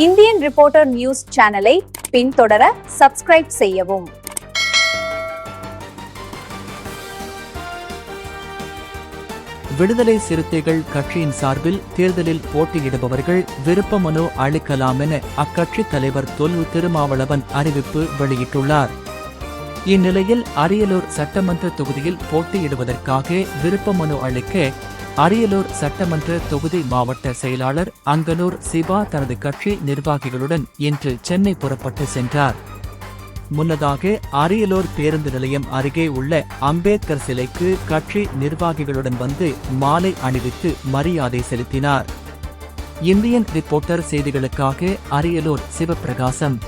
Indian reporter news சேனலை பின்தொடர subscribe செய்யவும். விடுதலை சிறுத்தைகள் கட்சியின் சார்பில் தேர்தலில் போட்டியிடுபவர்கள் விருப்ப மனு அளிக்கலாம் என அக்கட்சி தலைவர் தொல் திருமாவளவன் அறிவிப்பு வெளியிட்டுள்ளார். இந்நிலையில் அரியலூர் சட்டமன்ற தொகுதியில் போட்டியிடுவதற்காக விருப்ப மனு அளிக்க அரியலூர் சட்டமன்ற தொகுதி மாவட்ட செயலாளர் அங்கனூர் சிவா தனது கட்சி நிர்வாகிகளுடன் இன்று சென்னை புறப்பட்டு சென்றார். முன்னதாக அரியலூர் பேருந்து நிலையம் அருகே உள்ள அம்பேத்கர் சிலைக்கு கட்சி நிர்வாகிகளுடன் வந்து மாலை அணிவித்து மரியாதை செலுத்தினார். இந்தியன் ரிப்போர்ட்டர் செய்திகளுக்காக அரியலூர் சிவபிரகாசம்.